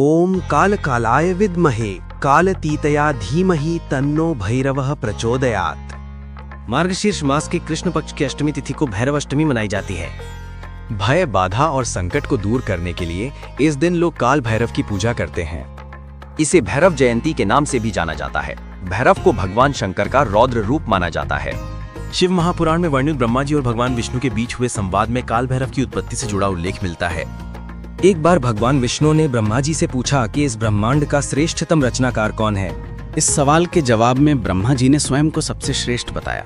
ओम कालकालाय विद्महे कालतीतया धीमहि तन्नो भैरवः प्रचोदयात्। मार्गशीर्ष मास के कृष्ण पक्ष की अष्टमी तिथि को भैरव अष्टमी मनाई जाती है। भय, बाधा और संकट को दूर करने के लिए इस दिन लोग काल भैरव की पूजा करते हैं। इसे भैरव जयंती के नाम से भी जाना जाता है। भैरव को भगवान शंकर का रौद्र रूप माना जाता है। शिव महापुराण में वर्णित ब्रह्मा जी और भगवान विष्णु के बीच हुए संवाद में काल भैरव की उत्पत्ति से जुड़ा उल्लेख मिलता है। एक बार भगवान विष्णु ने ब्रह्मा जी से पूछा कि इस ब्रह्मांड का श्रेष्ठतम रचनाकार कौन है। इस सवाल के जवाब में ब्रह्मा जी ने स्वयं को सबसे श्रेष्ठ बताया।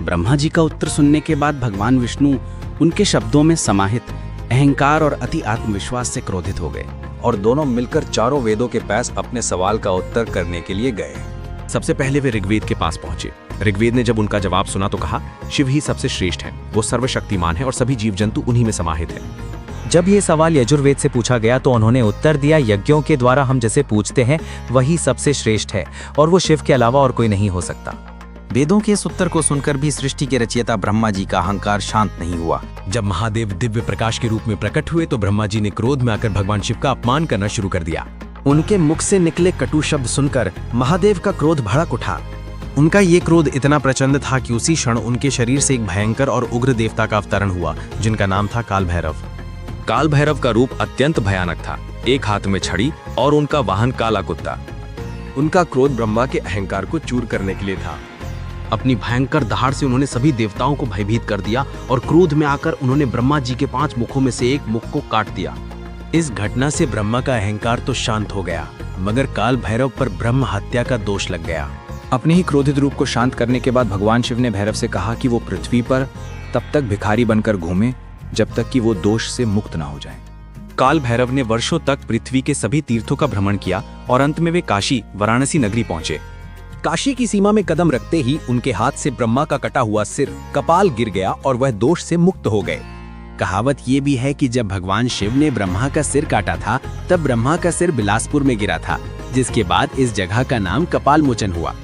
ब्रह्मा जी का उत्तर सुनने के बाद भगवान विष्णु उनके शब्दों में समाहित अहंकार और अति आत्मविश्वास से क्रोधित हो गए और दोनों मिलकर चारों वेदों के पास अपने सवाल का उत्तर करने के लिए गए। सबसे पहले वे ऋग्वेद के पास पहुंचे। ऋग्वेद ने जब उनका जवाब सुना तो कहा, शिव ही सबसे श्रेष्ठ है, वो सर्वशक्तिमान है और सभी जीव जंतु उन्हीं में समाहित है। जब ये सवाल यजुर्वेद से पूछा गया तो उन्होंने उत्तर दिया, यज्ञों के द्वारा हम जैसे पूछते हैं वही सबसे श्रेष्ठ है और वो शिव के अलावा और कोई नहीं हो सकता। वेदों के इस उत्तर को सुनकर भी सृष्टि के रचयिता ब्रह्मा जी का अहंकार शांत नहीं हुआ। जब महादेव दिव्य प्रकाश के रूप में प्रकट हुए तो ब्रह्मा जी ने क्रोध में आकर भगवान शिव का अपमान करना शुरू कर दिया। उनके मुख से निकले कटु शब्द सुनकर महादेव का क्रोध भड़क उठा। उनका ये क्रोध इतना प्रचंड था कि उसी क्षण उनके शरीर से एक भयंकर और उग्र देवता का अवतरण हुआ, जिनका नाम था काल भैरव। काल भैरव का रूप अत्यंत भयानक था। एक हाथ में छड़ी और उनका वाहन काला कुत्ता। उनका क्रोध ब्रह्मा के अहंकार को चूर करने के लिए था। अपनी भयंकर दहाड़ से उन्होंने सभी देवताओं को भयभीत कर दिया और क्रोध में आकर उन्होंने ब्रह्मा जी के 5 मुखों में से एक मुख को काट दिया। इस घटना से ब्रह्मा का अहंकार तो शांत हो गया, मगर काल भैरव पर ब्रह्म हत्या का दोष लग गया। अपने ही क्रोधित रूप को शांत करने के बाद भगवान शिव ने भैरव से कहा कि वो पृथ्वी पर तब तक भिखारी बनकर घूमे जब तक कि वो दोष से मुक्त ना हो जाए। काल भैरव ने वर्षों तक पृथ्वी के सभी तीर्थों का भ्रमण किया और अंत में वे काशी, वाराणसी नगरी पहुंचे। काशी की सीमा में कदम रखते ही उनके हाथ से ब्रह्मा का कटा हुआ सिर कपाल गिर गया और वह दोष से मुक्त हो गए। कहावत ये भी है कि जब भगवान शिव ने ब्रह्मा का सिर काटा था तब ब्रह्मा का सिर बिलासपुर में गिरा था, जिसके बाद इस जगह का नाम कपाल मोचन हुआ।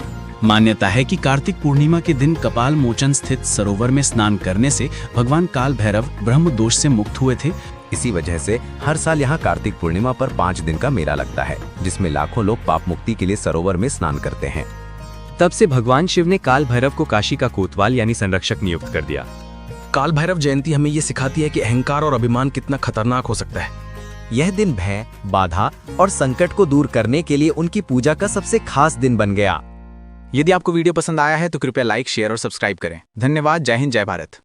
मान्यता है कि कार्तिक पूर्णिमा के दिन कपाल मोचन स्थित सरोवर में स्नान करने से भगवान काल भैरव ब्रह्म दोष से मुक्त हुए थे। इसी वजह से हर साल यहाँ कार्तिक पूर्णिमा पर 5 दिन का मेला लगता है, जिसमें लाखों लोग पाप मुक्ति के लिए सरोवर में स्नान करते हैं। तब से भगवान शिव ने काल भैरव को काशी का कोतवाल यानी संरक्षक नियुक्त कर दिया। काल भैरव जयंती हमें ये सिखाती है कि अहंकार और अभिमान कितना खतरनाक हो सकता है। यह दिन भय, बाधा और संकट को दूर करने के लिए उनकी पूजा का सबसे खास दिन बन गया। यदि आपको वीडियो पसंद आया है तो कृपया लाइक, शेयर और सब्सक्राइब करें। धन्यवाद। जय हिंद, जय भारत।